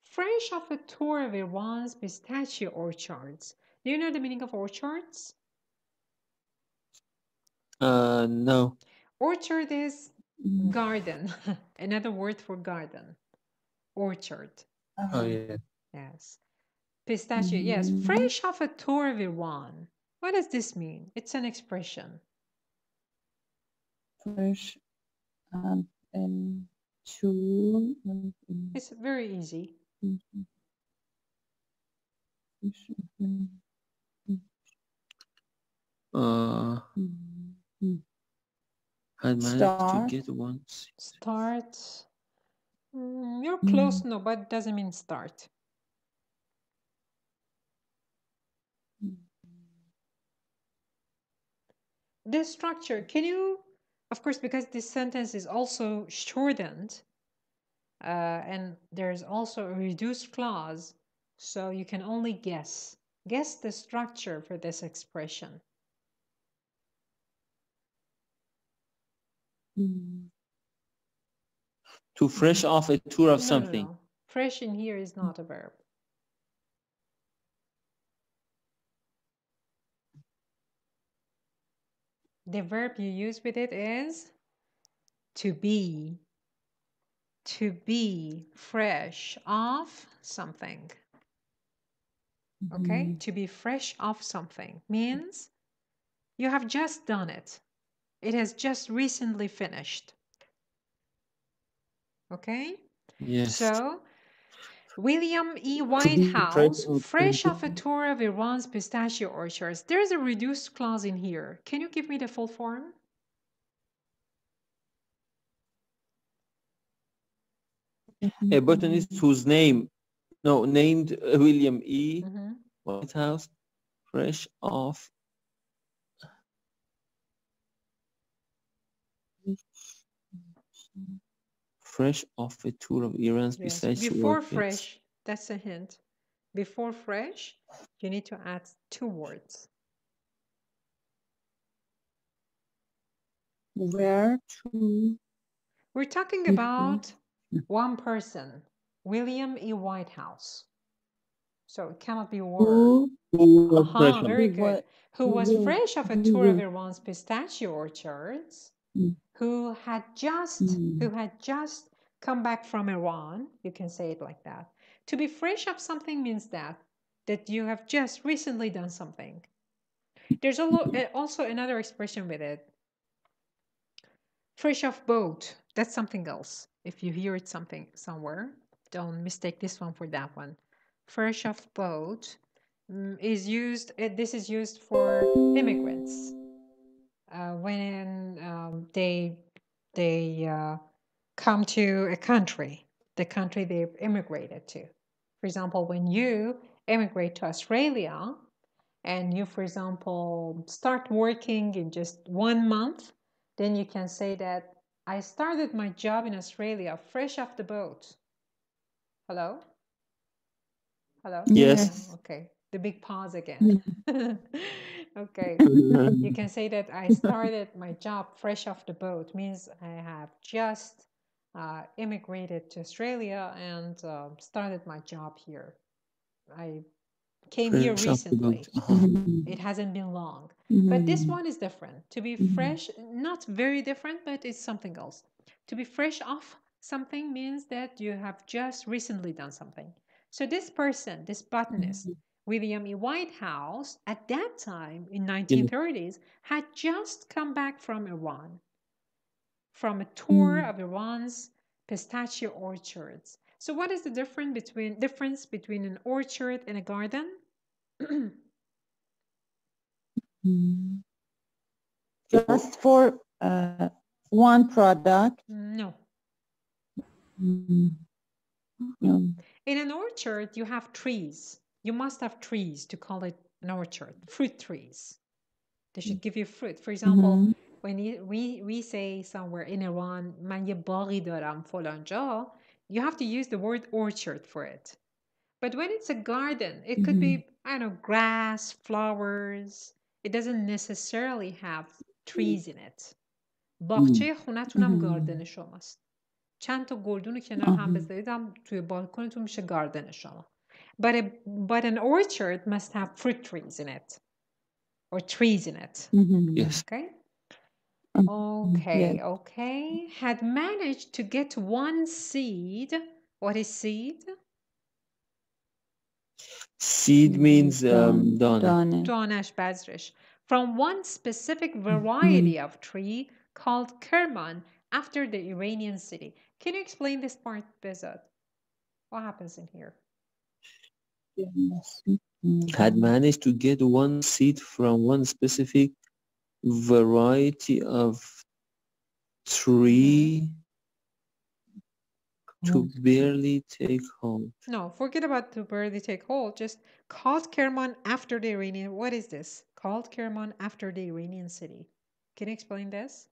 fresh off a tour of Iran's pistachio orchards. Do you know the meaning of orchards? No. Orchard is garden. Another word for garden. Orchard. Oh, yeah. Yes. Pistachio, yes. Fresh off a tour of Iran. What does this mean? It's an expression. Fresh tour. It's very easy. Had managed to get one. Start. You're close, no, but it doesn't mean start. The structure, can you, of course, because this sentence is also shortened, and there's also a reduced clause, so you can only guess. Guess the structure for this expression. To fresh off a tour of something. No. Fresh in here is not a verb. The verb you use with it is to be fresh off something. Okay? To be fresh off something means you have just done it. It has just recently finished. Okay? Yes. So, William E. Whitehouse, fresh off a tour of Iran's pistachio orchards. There's a reduced clause in here. Can you give me the full form? A botanist whose named William E. Whitehouse, fresh off. Fresh off a tour of Iran's pistachio orchards. Before fresh, that's a hint. Before fresh, you need to add 2 words. Where to? We're talking about one person, William E. Whitehouse. So it cannot be word. Very good. Who was fresh off a tour of Iran's pistachio orchards, who had just come back from Iran, you can say it like that. To be fresh of something means that you have just recently done something. There's also another expression with it. Fresh off boat, that's something else. If you hear it somewhere, don't mistake this one for that one. Fresh off boat is used, this is used for immigrants. When they come to a country, the country they've immigrated to. For example, when you immigrate to Australia and you, for example, start working in just 1 month, then you can say that I started my job in Australia fresh off the boat. Hello? Hello? Yes. Okay. The big pause again. Okay. You can say that I started my job fresh off the boat, means I have just immigrated to Australia and started my job here. I came here recently. It hasn't been long. But this one is different. To be fresh, not very different, but it's something else. To be fresh off something means that you have just recently done something. So this person, this botanist, William E. Whitehouse, at that time in 1930s, had just come back from Iran, from a tour of Iran's pistachio orchards. So what is the difference between an orchard and a garden? Just for one product? No. No. In an orchard, you have trees. You must have trees to call it an orchard. Fruit trees. They should give you fruit. For example, when we say somewhere in Iran, من یه باغی دارم فلان جا, you have to use the word orchard for it. But when it's a garden, it could be, I don't know, grass, flowers. It doesn't necessarily have trees in it. باغچه خونتونم گاردن شماست. چند تا گلدون کنار هم بذارید هم توی بالکنتون میشه گاردن شما. But an orchard must have fruit trees in it. Or trees in it. Yes. Okay? Okay, okay. Had managed to get one seed. What is seed? Seed means دانه. دانش, بذرش. From one specific variety of tree called Kerman after the Iranian city. Can you explain this part, Bezat? What happens in here? Had managed to get one seed from one specific variety of tree to barely take hold. No, forget about to barely take hold. Just called Kerman after the Iranian. What is this? Called Kerman after the Iranian city. Can you explain this?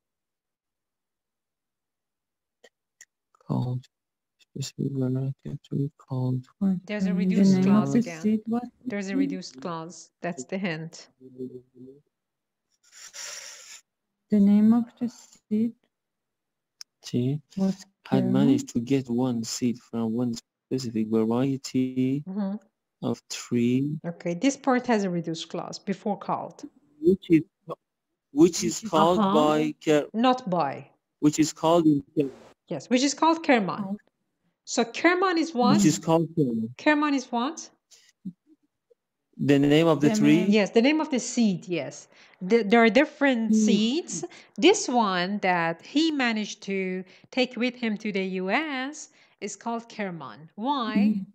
Called specific variety of tree called. There's a reduced clause again. There's a reduced clause. That's the hint. The name of the seed was had managed to get one seed from one specific variety of tree. Okay, this part has a reduced clause before called. Which is called by not by. Which is called yes, which is called Kerman. So Kerman is what? Which is called Kerman. Kerman is what? The name of the tree? Yes, the name of the seed, yes. There are different seeds. This one that he managed to take with him to the US is called Kerman. Why?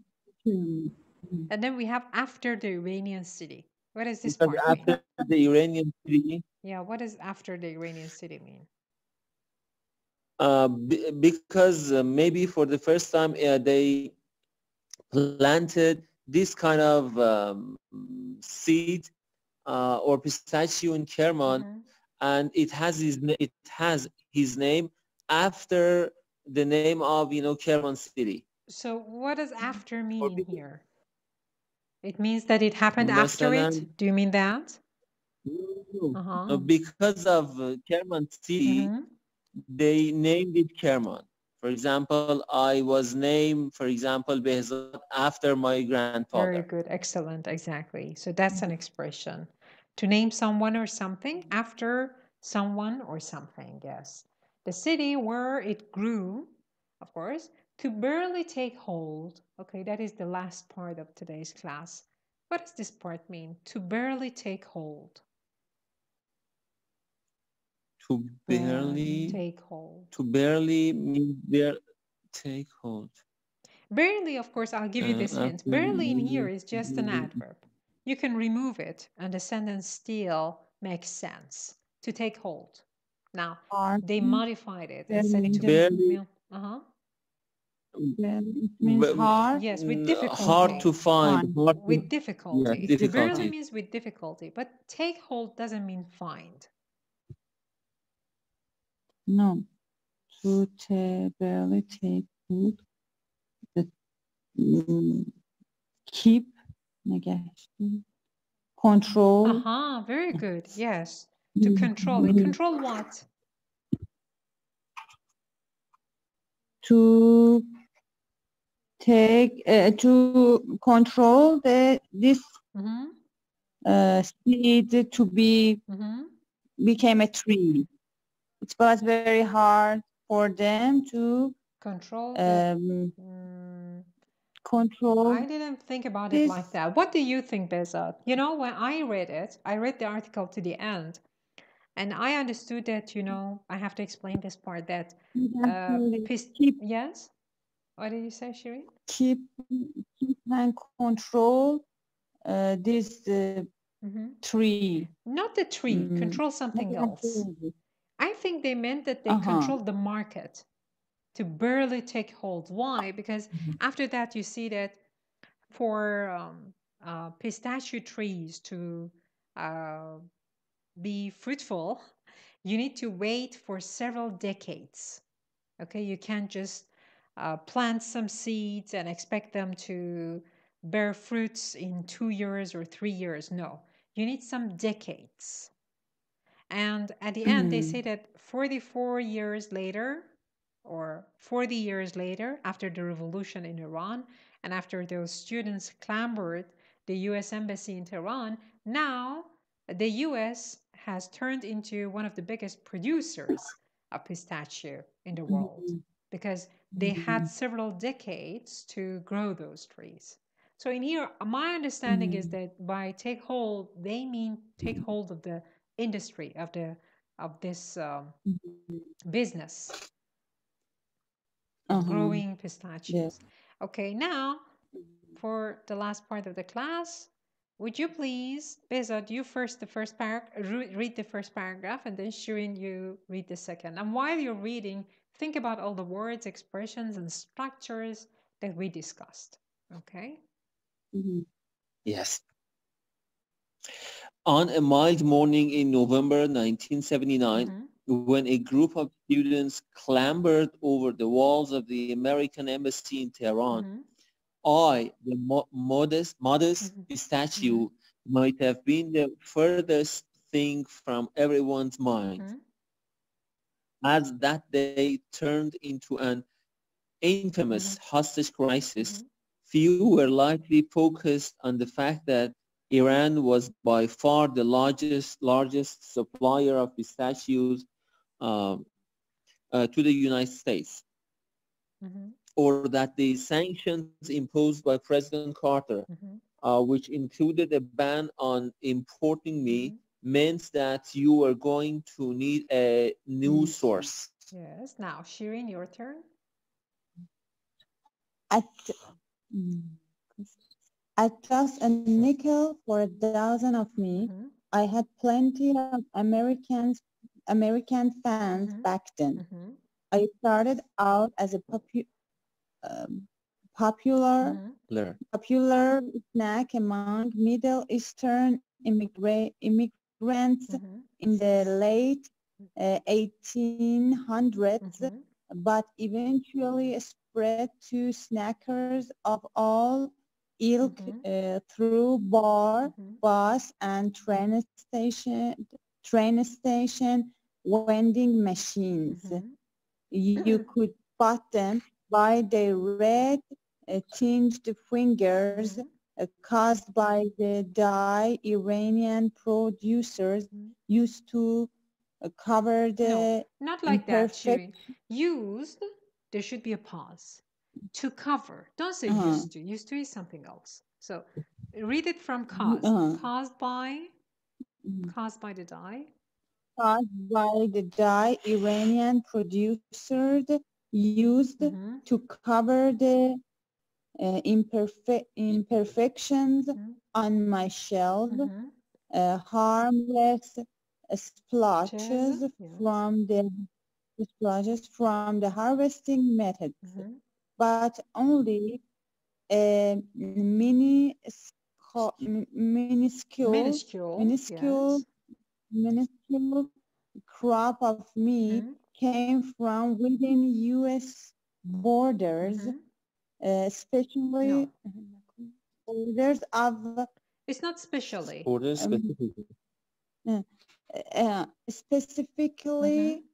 And then we have after the Iranian city. What does this part mean? After the Iranian city? Yeah, what does after the Iranian city mean? Because maybe for the first time they planted this kind of seed or pistachio in Kerman, and it has his name after the name of Kerman city. So what does after mean here? It means that it happened after it. Do you mean that? Because of Kerman city, they named it Kerman. For example, I was named, for example, Behzad after my grandfather. Very good. Excellent. Exactly. So that's an expression. To name someone or something after someone or something. Yes. The city where it grew of course. To barely take hold. Okay, that is the last part of today's class. What does this part mean? To barely take hold. To barely take hold. To barely means take hold. Barely, of course, I'll give you this hint. Barely in here is just an adverb. You can remove it and the sentence still makes sense. To take hold. Now, they modified it and said to barely. It means hard. Yes, with difficulty. Hard to find. With difficulty. Yeah, difficulty. Barely means with difficulty, but take hold doesn't mean find. No. To barely take hold. Keep. Control. Very good. Yes. To control it. Control what? To take to control this seed to be became a tree. It was very hard for them to control. Control. I didn't think about it like that. What do you think, Bezat? You know, when I read it, I read the article to the end, and I understood that, you know, I have to explain this part that yes. What did you say, Shireen? Keep and control this tree. Not the tree. Control something else. I think they meant that they controlled the market. To barely take hold. Why? Because after that, you see that for pistachio trees to be fruitful, you need to wait for several decades. Okay, you can't just plant some seeds and expect them to bear fruits in 2 years or 3 years. No, you need some decades. And at the end, they say that 44 years later, or 40 years later, after the revolution in Iran, and after those students clambered the U.S. Embassy in Tehran, now the U.S. has turned into one of the biggest producers of pistachio in the world because they had several decades to grow those trees. So in here, my understanding is that by take hold, they mean take hold of the industry, of this business. Growing pistachios. Okay, now for the last part of the class, would you please, Bezat, you first the first read the first paragraph, and then Shireen, you read the second. And while you're reading, think about all the words, expressions, and structures that we discussed. Okay? Yes. On a mild morning in November 1979, when a group of students clambered over the walls of the American Embassy in Tehran, the modest pistachio might have been the furthest thing from everyone's mind. As that day turned into an infamous hostage crisis, few were likely focused on the fact that Iran was by far the largest supplier of pistachios to the United States, or that the sanctions imposed by President Carter, which included a ban on importing meat, meant that you were going to need a new source. Yes. Now, Shireen, your turn. At just a nickel for a dozen of me, I had plenty of American fans back then. I started out as a popular snack among Middle Eastern immigrants in the late 1800s, but eventually spread to snackers of all ilk through bar, bus, and train station vending machines. You could spot them by their red tinged fingers caused by the dye Iranian producers used to cover the not like that, Shireen. Used there should be a pause. To cover. Don't say used to. Used to is something else. So read it from caused. Caused by the die. Caused by the die Iranian producers used to cover the imperfections on my shelf, harmless splotches from the harvesting methods, but only a minuscule crop of meat came from within U.S. borders, especially borders of. It's not specially. Borders specifically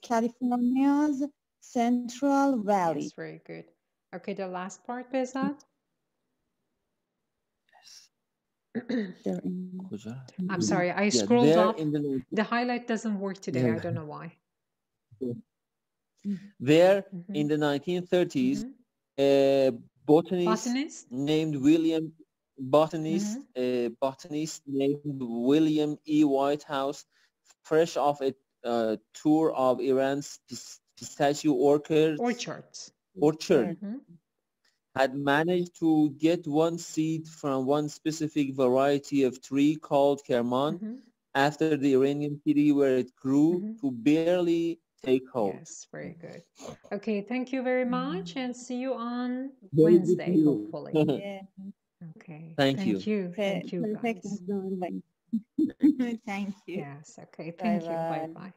California's Central Valley. Yes, very good. Okay, the last part, Bezat. I'm sorry, I scrolled up. The highlight doesn't work today. I don't know why. There, in the 1930s, a botanist named William named E. Whitehouse, fresh off a tour of Iran's pistachio orchard, had managed to get one seed from one specific variety of tree called Kerman after the Iranian city where it grew to barely take hold. Yes, very good. Okay, thank you very much and see you on Wednesday, hopefully. Yeah. Okay. Thank you. Thank you, guys. Thank you. Yes, okay. Thank you. Bye-bye.